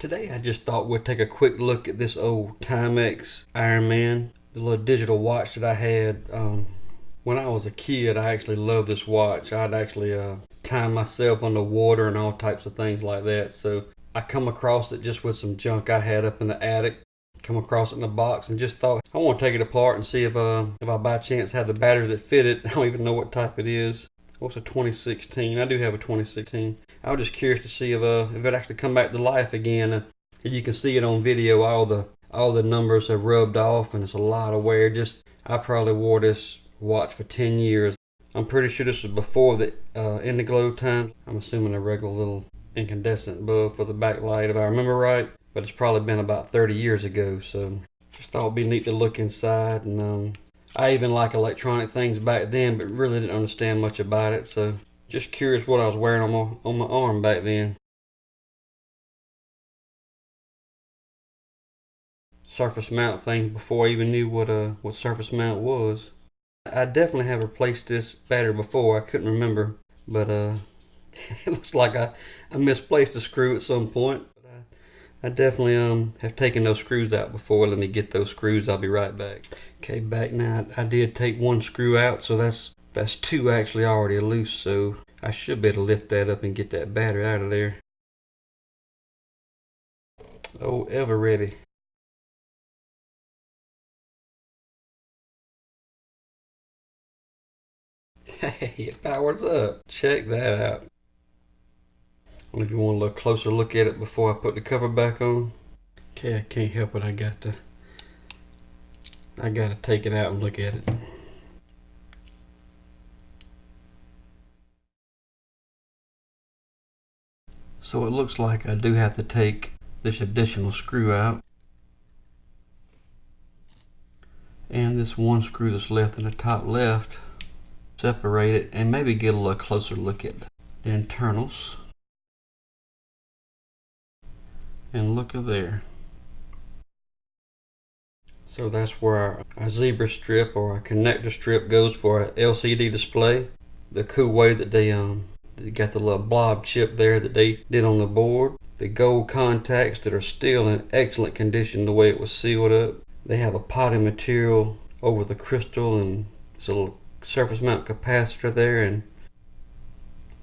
Today I just thought we'd take a quick look at this old Timex Ironman, the little digital watch that I had. When I was a kid, I actually loved this watch. I'd actually time myself underwater and all types of things like that. So I come across it just with some junk I had up in the attic. Come across it in a box and just thought I want to take it apart and see if I by chance have the batteries that fit it. I don't even know what type it is. What's a 2016? I do have a 2016. I was just curious to see if it actually come back to life again. You can see it on video. All the numbers have rubbed off, and it's a lot of wear. I probably wore this watch for 10 years. I'm pretty sure this was before the Indiglo time. I'm assuming a regular little incandescent bulb for the backlight, if I remember right. But it's probably been about 30 years ago. So just thought it'd be neat to look inside. And I even like electronic things back then, but really didn't understand much about it. So just curious what I was wearing on my arm back then. Surface mount thing before I even knew what surface mount was. I definitely have replaced this battery before. I couldn't remember, but it looks like I misplaced a screw at some point. I definitely have taken those screws out before. Let me get those screws. I'll be right back. Okay, back now. I did take one screw out, so that's two actually already loose. So I should be able to lift that up and get that battery out of there. Oh, ever ready. Hey, it powers up. Check that out. Well, if you want a little closer look at it before I put the cover back on. Okay, I can't help it. I got to take it out and look at it. So it looks like I do have to take this additional screw out. And this one screw that's left in the top left. Separate it and maybe get a little closer look at the internals. And look at there. So that's where our zebra strip or our connector strip goes for our LCD display. The cool way that they got the little blob chip there that they did on the board. The gold contacts that are still in excellent condition the way it was sealed up. They have a potting material over the crystal, and it's a little surface mount capacitor there, and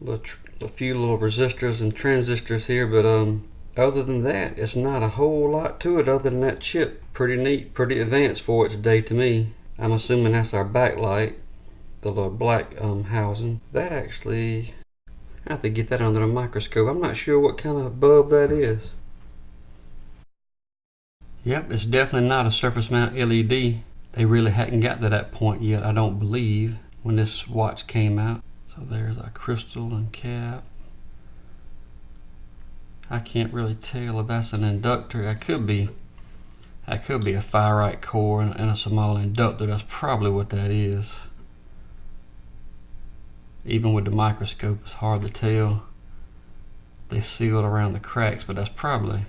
a few little resistors and transistors here, but other than that, it's not a whole lot to it other than that chip. Pretty neat, pretty advanced for its day to me. I'm assuming that's our backlight, the little black housing. That actually, I have to get that under the microscope. I'm not sure what kind of bulb that is. Yep, it's definitely not a surface mount LED. They really hadn't got to that point yet, I don't believe, when this watch came out. So there's our crystal and cap. I can't really tell if that's an inductor. That could be a ferrite core and a small inductor. That's probably what that is. Even with the microscope, it's hard to tell. They sealed around the cracks, but that's probably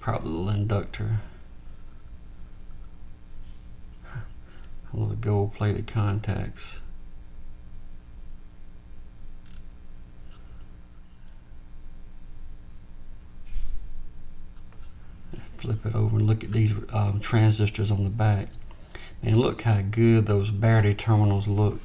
a little inductor. All the gold-plated contacts. Flip it over and look at these transistors on the back. And look how good those battery terminals look.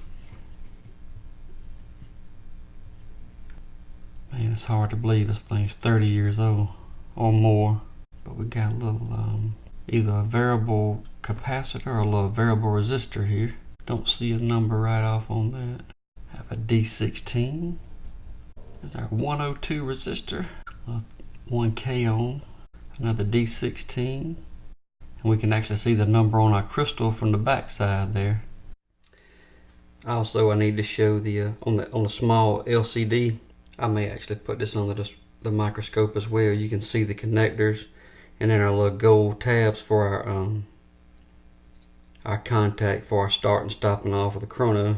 Man, it's hard to believe this thing's 30 years old or more. But we got a little either a variable capacitor or a little variable resistor here. Don't see a number right off on that. Have a D16. There's our 102 resistor. 1K ohm. Another D16, and we can actually see the number on our crystal from the back side there. Also, I need to show the on the small LCD. I may actually put this under the microscope as well. You can see the connectors, and then our little gold tabs for our contact for our start and stopping off of the chrono.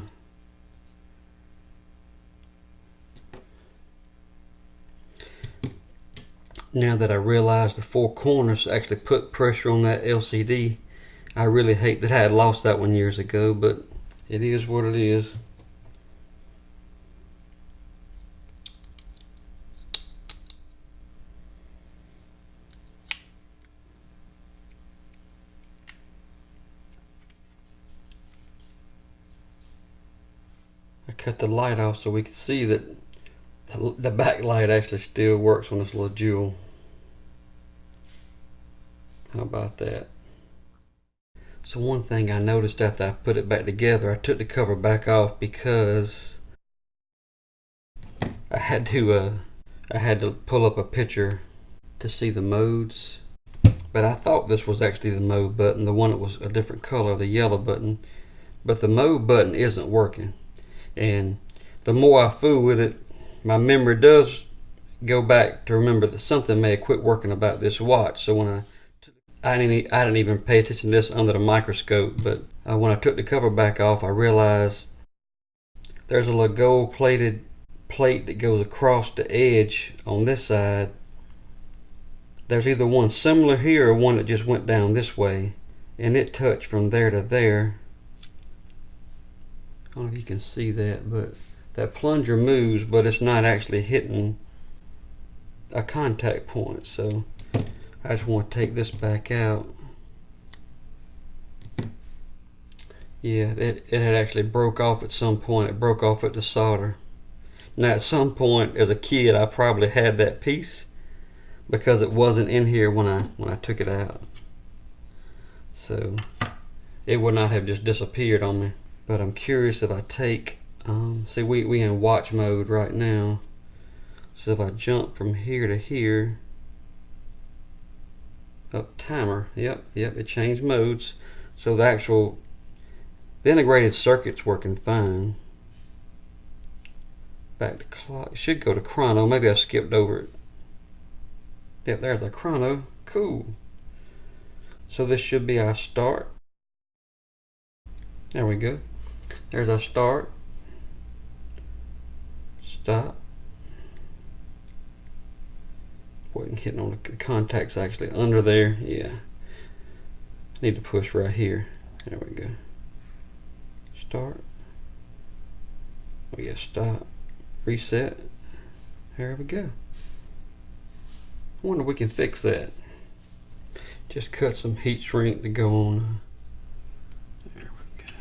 Now that I realize the four corners actually put pressure on that LCD, I really hate that I had lost that one years ago, but it is what it is. cut the light off so we can see that the backlight actually still works on this little jewel. How about that? So one thing I noticed after I put it back together, I took the cover back off because I had to pull up a picture to see the modes. But I thought this was actually the mode button, the one that was a different color, the yellow button. But the mode button isn't working. And the more I fool with it, my memory does go back to remember that something may have quit working about this watch. So when I didn't even pay attention to this under the microscope, but when I took the cover back off, I realized there's a little gold plated plate that goes across the edge on this side. There's either one similar here or one that just went down this way, and it touched from there to there. I don't know if you can see that, but that plunger moves, but it's not actually hitting a contact point. So I just want to take this back out. Yeah, it had actually broke off at some point. It broke off at the solder. Now at some point as a kid I probably had that piece because it wasn't in here when I took it out. So it would not have just disappeared on me. But I'm curious if I take, see we in watch mode right now. So if I jump from here to here, up timer, yep, it changed modes. So the integrated circuit's working fine. Back to clock, it should go to chrono, maybe I skipped over it. Yep, there's the chrono, cool. So this should be our start. There we go. There's our start, stop. Wasn't hitting on the contacts actually under there. Yeah, need to push right here. There we go. Start. Oh yeah, stop. Reset. There we go. I wonder if we can fix that. Just cut some heat shrink to go on. There we go.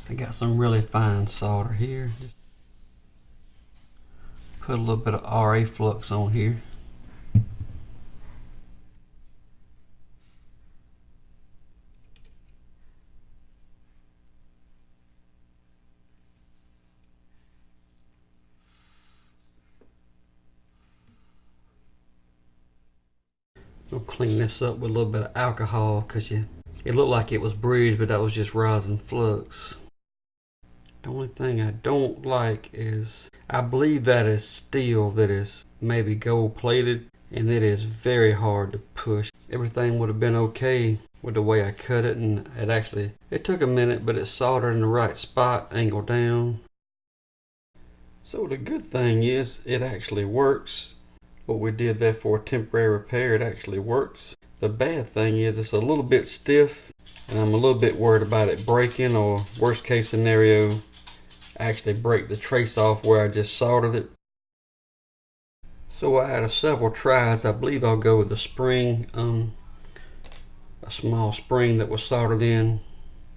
I got some really fine solder here. Just put a little bit of RA flux on here. I'll clean this up with a little bit of alcohol because it looked like it was bridged, but that was just rosin flux. The only thing I don't like is, I believe that is steel that is maybe gold plated, and it is very hard to push. Everything would have been okay with the way I cut it, and it took a minute, but it's soldered in the right spot, angle down. So the good thing is it actually works. What we did there for a temporary repair, it actually works. The bad thing is it's a little bit stiff, and I'm a little bit worried about it breaking, or worst case scenario, actually break the trace off where I just soldered it. So out of several tries, I believe I'll go with the spring, a small spring that was soldered in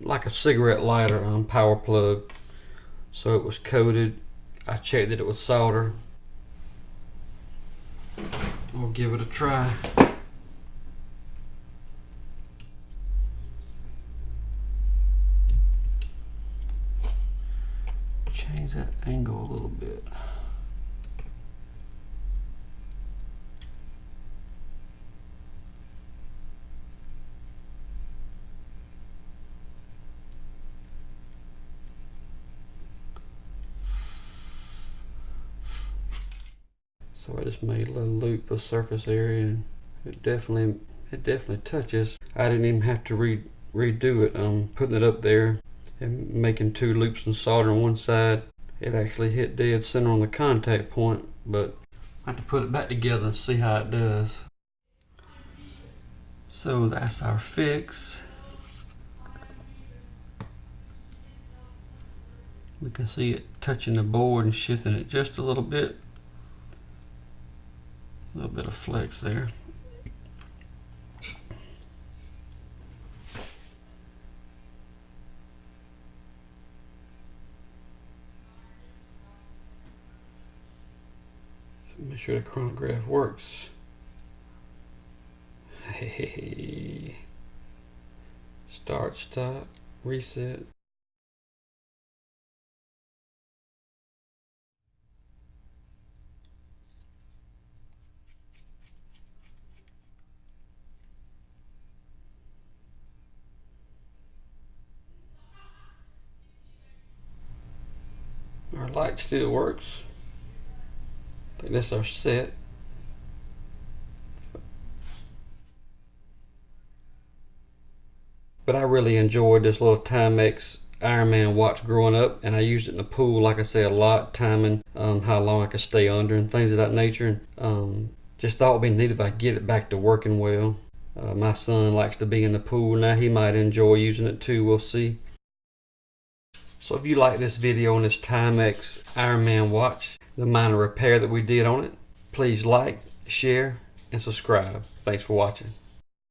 like a cigarette lighter power plug. So it was coated. I checked that it was soldered. We'll give it a try. Change that angle a little bit. So I just made a little loop for surface area, and it definitely touches. I didn't even have to redo it. Putting it up there and making 2 loops and soldering one side, it actually hit dead center on the contact point, but I have to put it back together and see how it does. So that's our fix. We can see it touching the board and shifting it just a little bit. A little bit of flex there. Make sure the chronograph works. Hey. Start, stop, reset. Our light still works. I think that's our set. But I really enjoyed this little Timex Ironman watch growing up, and I used it in the pool, like I say, a lot, timing how long I could stay under and things of that nature. Just thought it'd be neat if I get it back to working well. My son likes to be in the pool now. He might enjoy using it too. We'll see. So if you like this video on this Timex Ironman watch, the minor repair that we did on it, please like, share, and subscribe. Thanks for watching.